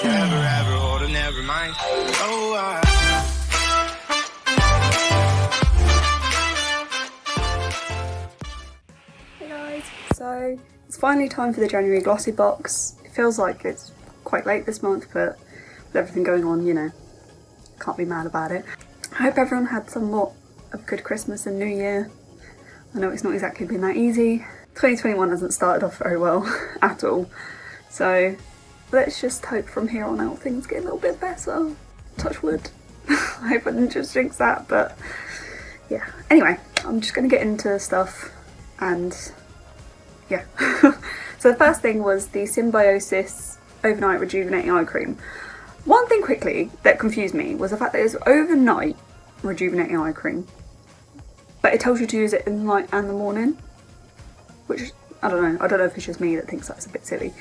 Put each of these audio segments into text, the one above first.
Forever, ever, or never mind. Oh, Hey guys, so it's finally time for the January Glossybox. It feels like it's quite late this month, but with everything going on, you know, can't be mad about it. I hope everyone had somewhat of a good Christmas and New Year. I know it's not exactly been that easy. 2021 hasn't started off very well at all, so let's just hope from here on out things get a little bit better. Touch wood. I hope I didn't just jinx that, but yeah. Anyway, I'm just going to get into stuff and yeah. So the first thing was the Symbiosis Overnight Rejuvenating Eye Cream. One thing quickly that confused me was the fact that it's overnight rejuvenating eye cream, but it tells you to use it in the night and the morning, which I don't know if it's just me that thinks that's a bit silly,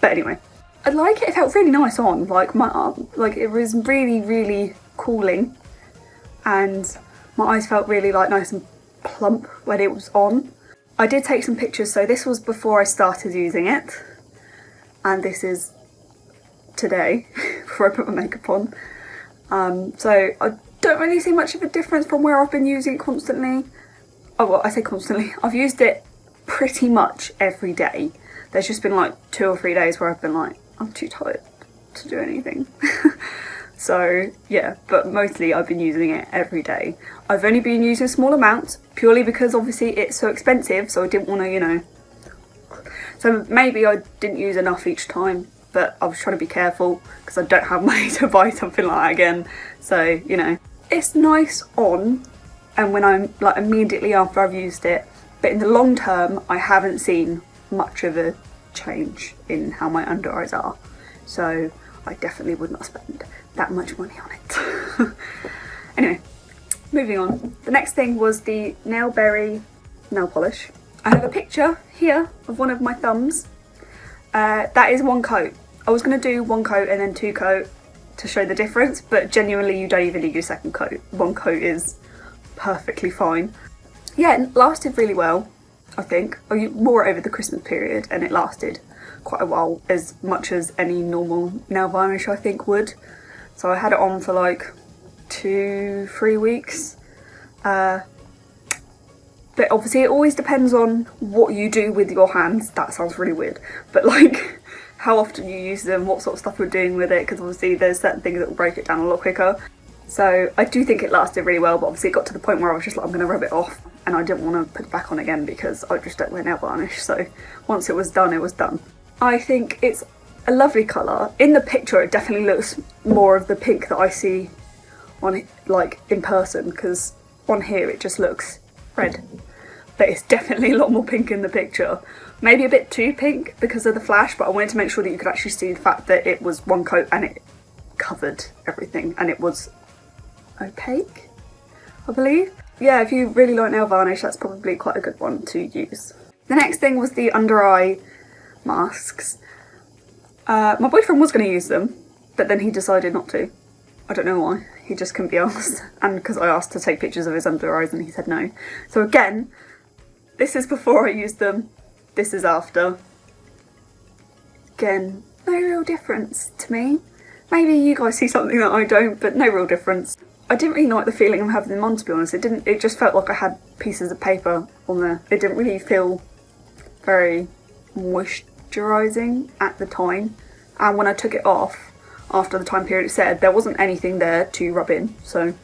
but anyway, I like it. It felt really nice on like my arm, like it was really cooling, and my eyes felt really like nice and plump when it was on. I did take some pictures, so this was before I started using it, and this is today before I put my makeup on. So I don't really see much of a difference from where I've been using it constantly. Oh well, I say constantly, I've used it pretty much every day. There's just been like 2 or 3 days where I've been like, I'm too tired to do anything. So yeah, but mostly I've been using it every day. I've only been using small amounts purely because obviously it's so expensive, so I didn't want to, you know, so maybe I didn't use enough each time, but I was trying to be careful because I don't have money to buy something like that again. So, you know, it's nice on and when I'm like immediately after I've used it, but in the long term I haven't seen much of a change in how my under eyes are. So I definitely would not spend that much money on it. Anyway, moving on. The next thing was the Nailberry nail polish. I have a picture here of one of my thumbs. That is 1 coat. I was going to do 1 coat and then 2 coat to show the difference, but genuinely you don't even need your 2nd coat. 1 coat is perfectly fine. Yeah, it lasted really well, I think. I wore it over the Christmas period and it lasted quite a while, as much as any normal nail varnish I think would. So I had it on for like 2-3 weeks. But obviously it always depends on what you do with your hands. That sounds really weird, but like how often you use them, what sort of stuff you're doing with it, because obviously there's certain things that will break it down a lot quicker. So I do think it lasted really well, but obviously it got to the point where I was just like, I'm going to rub it off, and I didn't want to put it back on again because I just don't wear nail varnish. So once it was done, it was done. I think it's a lovely colour. In the picture it definitely looks more of the pink that I see on it, like in person, because on here it just looks red. But it's definitely a lot more pink in the picture. Maybe a bit too pink because of the flash, but I wanted to make sure that you could actually see the fact that it was 1 coat and it covered everything and it was opaque, I believe. Yeah, if you really like nail varnish, that's probably quite a good one to use. The next thing was the under eye masks. My boyfriend was going to use them, but then he decided not to. I don't know why, he just couldn't be asked, and because I asked to take pictures of his under eyes and he said no. So again, this is before I used them, this is after. Again, no real difference to me. Maybe you guys see something that I don't, but no real difference. I didn't really like the feeling of having them on, to be honest. It just felt like I had pieces of paper on there. It didn't really feel very moisturising at the time. And when I took it off, after the time period it said, there wasn't anything there to rub in. So,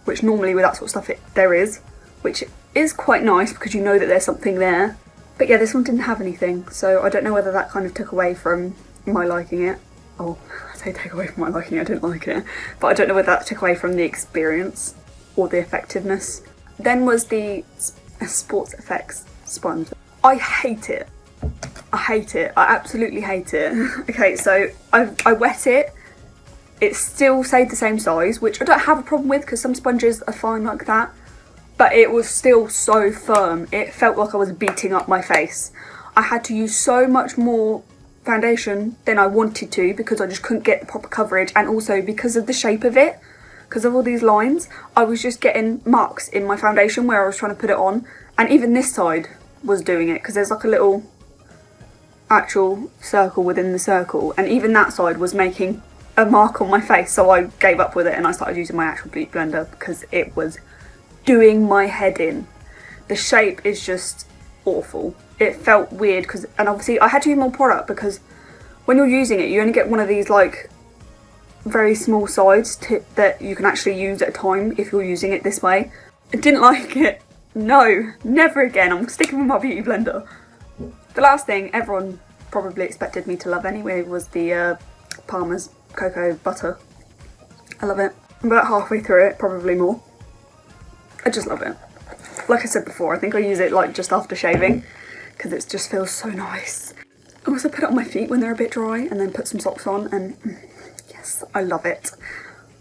which normally with that sort of stuff there is, which is quite nice because you know that there's something there. But yeah, this one didn't have anything, so I don't know whether that kind of took away from my liking it. Oh, I say take away from my liking it, I didn't like it. But I don't know whether that took away from the experience or the effectiveness. Then was the Sports Effects sponge. I hate it. I hate it. I absolutely hate it. Okay, so I wet it. It still stayed the same size, which I don't have a problem with because some sponges are fine like that. But it was still so firm. It felt like I was beating up my face. I had to use so much more foundation than I wanted to because I just couldn't get the proper coverage, and also because of the shape of it, because of all these lines, I was just getting marks in my foundation where I was trying to put it on, and even this side was doing it because there's like a little actual circle within the circle, and even that side was making a mark on my face, so I gave up with it and I started using my actual beauty blender because it was doing my head in. The shape is just awful. It felt weird and obviously I had to use more product because when you're using it you only get one of these like very small sides that you can actually use at a time if you're using it this way. I didn't like it. No, never again. I'm sticking with my beauty blender. The last thing everyone probably expected me to love anyway was the Palmer's cocoa butter. I love it. I'm about halfway through it, probably more. I just love it. Like I said before, I think I use it like just after shaving because it just feels so nice. I also put it on my feet when they're a bit dry and then put some socks on, and yes, I love it.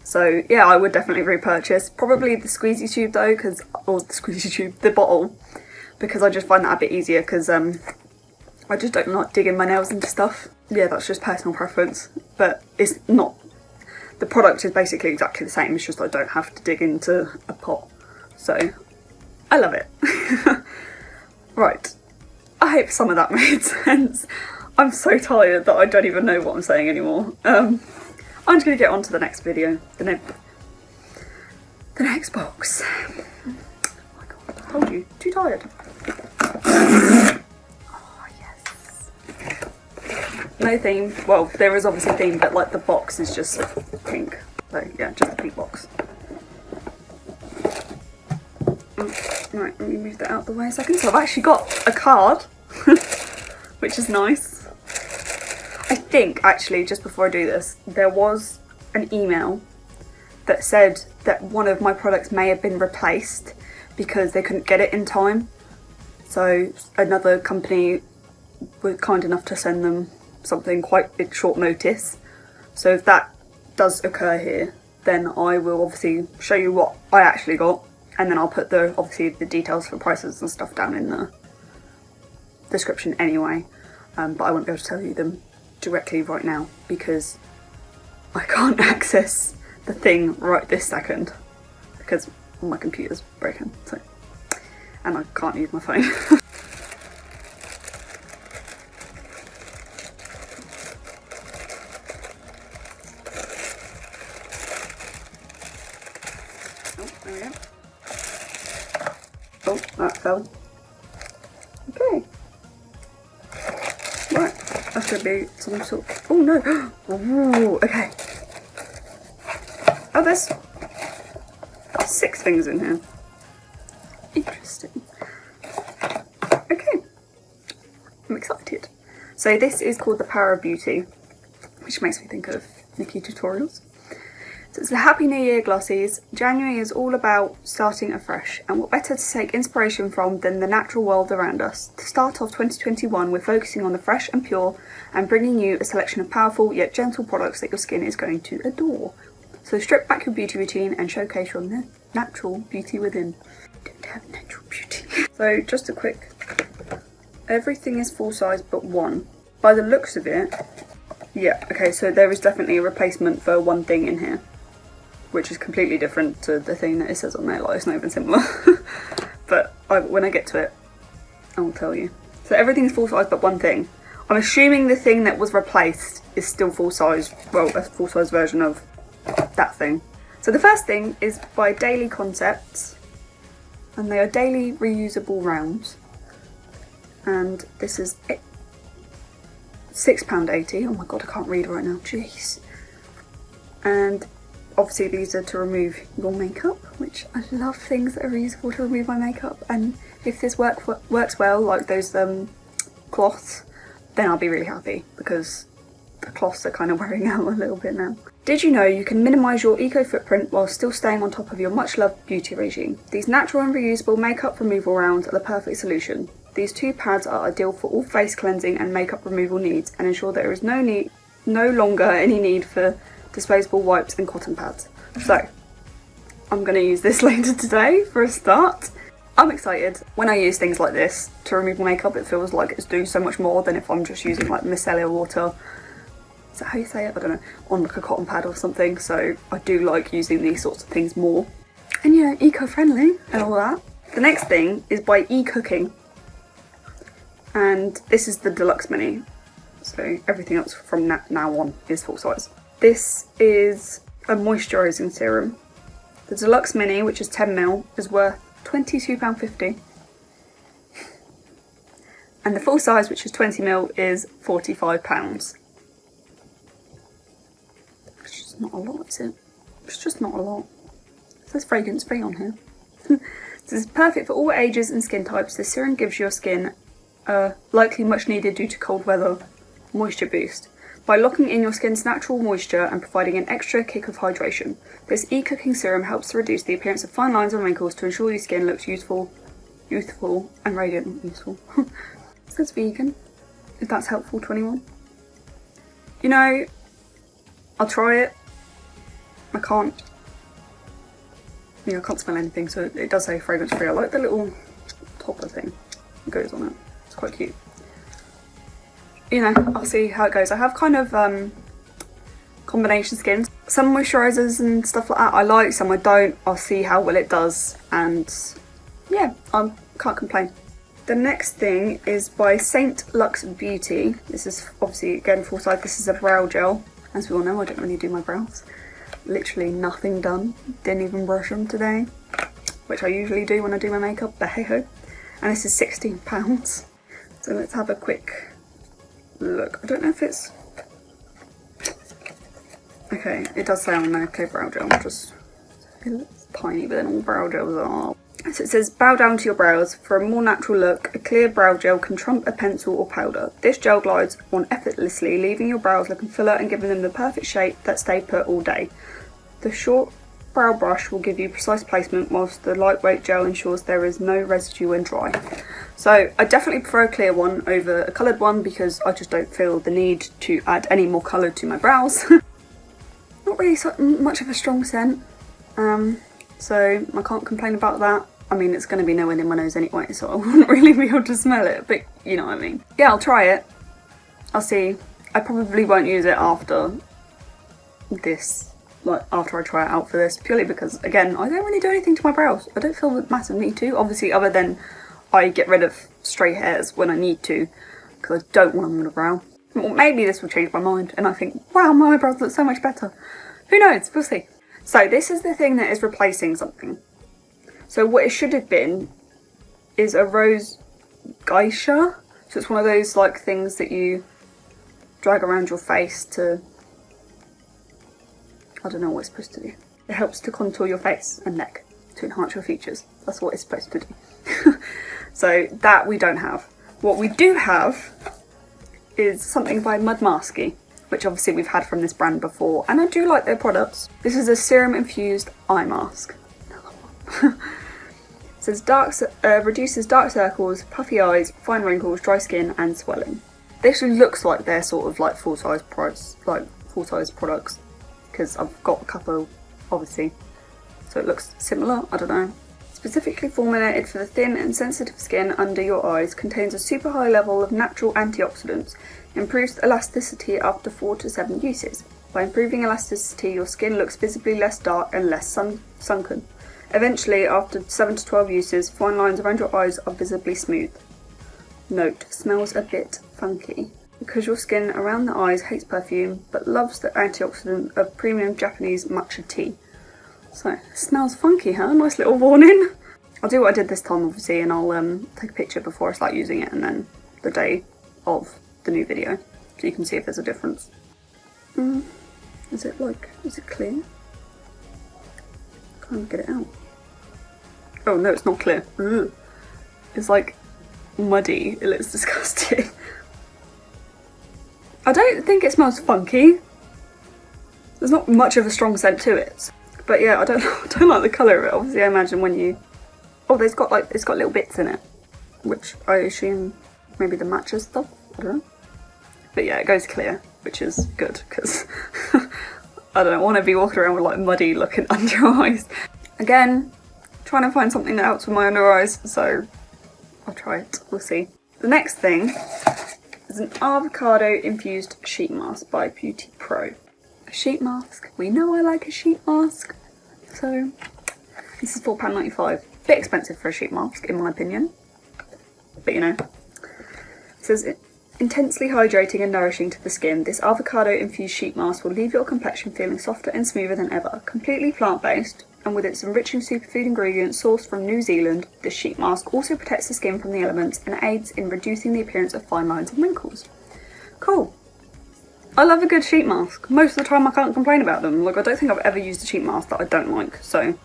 So yeah, I would definitely repurchase. Probably the squeezy tube though, the bottle, because I just find that a bit easier because I just don't like digging my nails into stuff. Yeah, that's just personal preference, but it's not, the product is basically exactly the same, it's just I don't have to dig into a pot. So, I love it. Right, I hope some of that made sense. I'm so tired that I don't even know what I'm saying anymore. I'm just going to get on to the next video, the next box. Oh my god, I told you, too tired. No theme. Well, there is obviously a theme, but like the box is just pink. So yeah, just a pink box. Right, let me move that out of the way a second. So I've actually got a card, which is nice. I think actually, just before I do this, there was an email that said that one of my products may have been replaced because they couldn't get it in time. So another company was kind enough to send them something quite at short notice. So if that does occur here, then I will obviously show you what I actually got, and then I'll put obviously the details for prices and stuff down in the description anyway, but I won't be able to tell you them directly right now because I can't access the thing right this second because my computer's broken, so, and I can't use my phone. There we go. Oh, that fell. Okay. Right, that should be some sort of... Oh no! Ooh, okay. Oh, there's 6 things in here. Interesting. Okay. I'm excited. So this is called The Power of Beauty, which makes me think of Nikki tutorials. So it's the Happy New Year Glossies. January is all about starting afresh, and what better to take inspiration from than the natural world around us. To start off 2021, we're focusing on the fresh and pure and bringing you a selection of powerful yet gentle products that your skin is going to adore. So strip back your beauty routine and showcase your natural beauty within. I don't have natural beauty. So just a quick, everything is full size but one. By the looks of it, yeah, okay, so there is definitely a replacement for one thing in here, which is completely different to the thing that it says on there, like it's not even similar. But when I get to it, I will tell you. So everything's full size but one thing. I'm assuming the thing that was replaced is still full size, well, a full size version of that thing. So the first thing is by Daily Concepts, and they are daily reusable rounds. And this is it. £6.80. Oh my god, I can't read right now, jeez. And obviously these are to remove your makeup, which I love things that are reusable to remove my makeup, and if this works well, like those cloths, then I'll be really happy because the cloths are kind of wearing out a little bit now. Did you know you can minimise your eco footprint while still staying on top of your much loved beauty regime? These natural and reusable makeup removal rounds are the perfect solution. These 2 pads are ideal for all face cleansing and makeup removal needs and ensure there is no longer any need for disposable wipes and cotton pads. So I'm going to use this later today for a start. I'm excited. When I use things like this to remove my makeup, it feels like it's doing so much more than if I'm just using like micellar water. Is that how you say it? I don't know. On like a cotton pad or something. So I do like using these sorts of things more. And you know, eco-friendly and all that. The next thing is by ECOOKING. And this is the Deluxe Mini. so everything else from now on is full size. This is a moisturising serum. The Deluxe Mini, which is 10ml, is worth £22.50. And the full size, which is 20ml, is £45. It's just not a lot, is it? It's just not a lot. It says fragrance free on here. This is perfect for all ages and skin types. This serum gives your skin a likely much needed due to cold weather moisture boost by locking in your skin's natural moisture and providing an extra kick of hydration. This ECOOKING serum helps to reduce the appearance of fine lines and wrinkles to ensure your skin looks youthful and radiant. Useful. It says vegan, if that's helpful to anyone. You know, I'll try it. I can't smell anything, so it does say fragrance free. I like the little topper thing that goes on it. It's quite cute. You know, I'll see how it goes. I have kind of combination skins. Some moisturisers and stuff like that I like, some I don't. I'll see how well it does, and yeah, I can't complain. The next thing is by Saint Luxe Beauty. This is obviously, again, full size. This is a brow gel. As we all know, I don't really do my brows. Literally nothing done. Didn't even brush them today, which I usually do when I do my makeup, but hey ho. And this is £16. So let's have a quick look. I don't know if it's... Okay, it does say on there, clear brow gel. Just, it looks tiny, but then all brow gels are. So it says, bow down to your brows. For a more natural look, a clear brow gel can trump a pencil or powder. This gel glides on effortlessly, leaving your brows looking fuller and giving them the perfect shape that stay put all day. The short brow brush will give you precise placement, whilst the lightweight gel ensures there is no residue when dry. So I definitely prefer a clear one over a coloured one because I just don't feel the need to add any more colour to my brows. Not really so much of a strong scent, so I can't complain about that. I mean, it's going to be nowhere near my nose anyway, so I wouldn't really be able to smell it, but you know what I mean. Yeah, I'll try it. I'll see. I probably won't use it after this, like after I try it out for this, purely because, again, I don't really do anything to my brows. I don't feel the massive need to, obviously, other than I get rid of stray hairs when I need to, because I don't want them on the brow. Well, maybe this will change my mind, and I think, wow, my eyebrows look so much better. Who knows? We'll see. So this is the thing that is replacing something. So what it should have been is a rose geisha. So it's one of those like things that you drag around your face to, I don't know what it's supposed to do. It helps to contour your face and neck to enhance your features. That's what it's supposed to do. So that we don't have. What we do have is something by MudMasky, which obviously we've had from this brand before, and I do like their products. This is a Serum Infused eye mask. It says reduces dark circles, puffy eyes, fine wrinkles, dry skin and swelling. This looks like they're sort of like full-size products, because I've got a couple obviously, so it looks similar, I don't know. Specifically formulated for the thin and sensitive skin under your eyes, contains a super high level of natural antioxidants, improves elasticity after 4 to 7 uses. By improving elasticity, your skin looks visibly less dark and less sunken. Eventually, after 7 to 12 uses, fine lines around your eyes are visibly smooth. Note, smells a bit funky. Because your skin around the eyes hates perfume, but loves the antioxidant of premium Japanese matcha tea. So, it smells funky, huh? Nice little warning. I'll do what I did this time, obviously, and I'll take a picture before I start using it, and then the day of the new video, so you can see if there's a difference. Is it clear? Can't get it out. Oh no, it's not clear. Ugh. It's like muddy. It looks disgusting. I don't think it smells funky. There's not much of a strong scent to it. But yeah, I don't like the colour of it. Obviously, I imagine when you... Oh, it's got little bits in it, which I assume maybe the matcha stuff. I don't know. But yeah, it goes clear, which is good because I don't want to be walking around with like muddy looking under eyes. Again, trying to find something that helps with my under eyes, so I'll try it. We'll see. The next thing is an Avocado Infused Sheet Mask by Beauty Pro. A sheet mask. We know I like a sheet mask. So this is £4.95. Bit expensive for a sheet mask in my opinion. But you know. It says Intensely hydrating and nourishing to the skin, this avocado infused sheet mask will leave your complexion feeling softer and smoother than ever. Completely plant-based, and with its enriching superfood ingredients sourced from New Zealand, this sheet mask also protects the skin from the elements and aids in reducing the appearance of fine lines and wrinkles. Cool. I love a good sheet mask. Most of the time I can't complain about them. Like, I don't think I've ever used a sheet mask that I don't like, so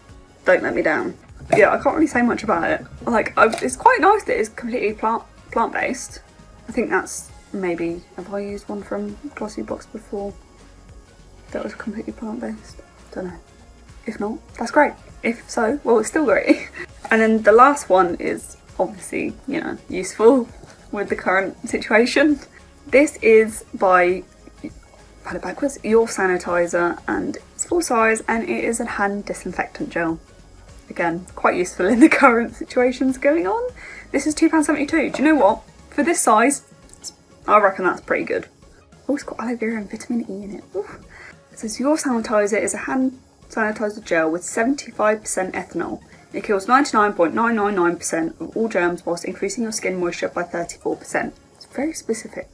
don't let me down. But yeah, I can't really say much about it. Like, it's quite nice that it's completely plant-based. I think that's maybe, have I used one from Glossybox before that was completely plant-based? Don't know. If not, that's great. If so, well, it's still great. And then the last one is obviously, you know, useful with the current situation. This is by, put it backwards, Your Sanitiser, and it's full size, and it is a hand disinfectant gel. Again, quite useful in the current situations going on. This is £2.72. Do you know what? For this size, I reckon that's pretty good. Oh, it's got aloe vera and vitamin E in it. Oof. It says Your Sanitiser is a hand sanitizer gel with 75% ethanol. It kills 99.999% of all germs whilst increasing your skin moisture by 34%. It's very specific.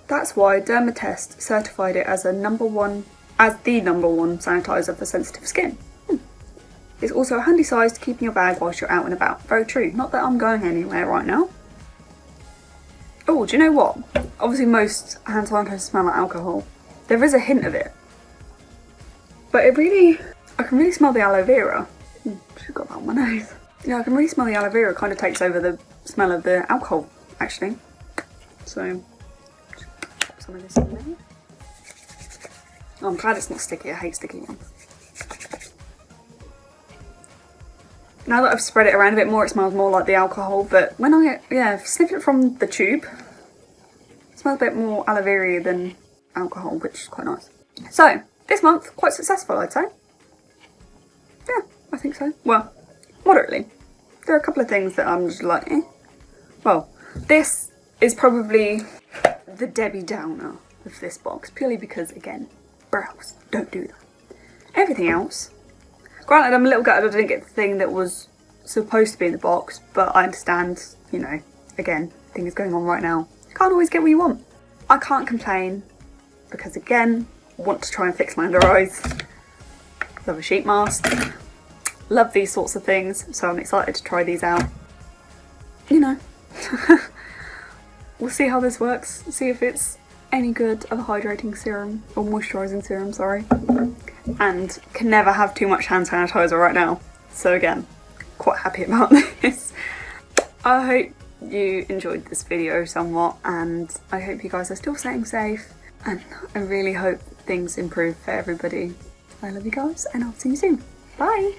That's why Dermatest certified it as the number one sanitizer for sensitive skin. It's also a handy size to keep in your bag whilst you're out and about. Very true. Not that I'm going anywhere right now. Oh, do you know what? Obviously most hand sanitizers smell like alcohol. There is a hint of it. But I can really smell the aloe vera. Should have got that on my nose. Yeah, I can really smell the aloe vera. It kind of takes over the smell of the alcohol, actually. So, pop some of this in there. Oh, I'm glad it's not sticky. I hate sticky ones. Now that I've spread it around a bit more, it smells more like the alcohol, but when I sniff it from the tube, it smells a bit more aloe vera than alcohol, which is quite nice. So, this month, quite successful, I'd say. Yeah, I think so. Well, moderately. There are a couple of things that I'm just like, eh. Well, this is probably the Debbie Downer of this box, purely because, again, brows, don't do that. Everything else, granted, I'm a little gutted I didn't get the thing that was supposed to be in the box, but I understand, you know, again, things going on right now. You can't always get what you want. I can't complain, because again, I want to try and fix my under eyes. Love a sheet mask. Love these sorts of things, so I'm excited to try these out. You know, we'll see how this works, see if it's any good of a hydrating serum, or moisturising serum, sorry. And can never have too much hand sanitizer right now. So again, quite happy about this. I hope you enjoyed this video somewhat, and I hope you guys are still staying safe, and I really hope things improve for everybody. I love you guys, and I'll see you soon. Bye!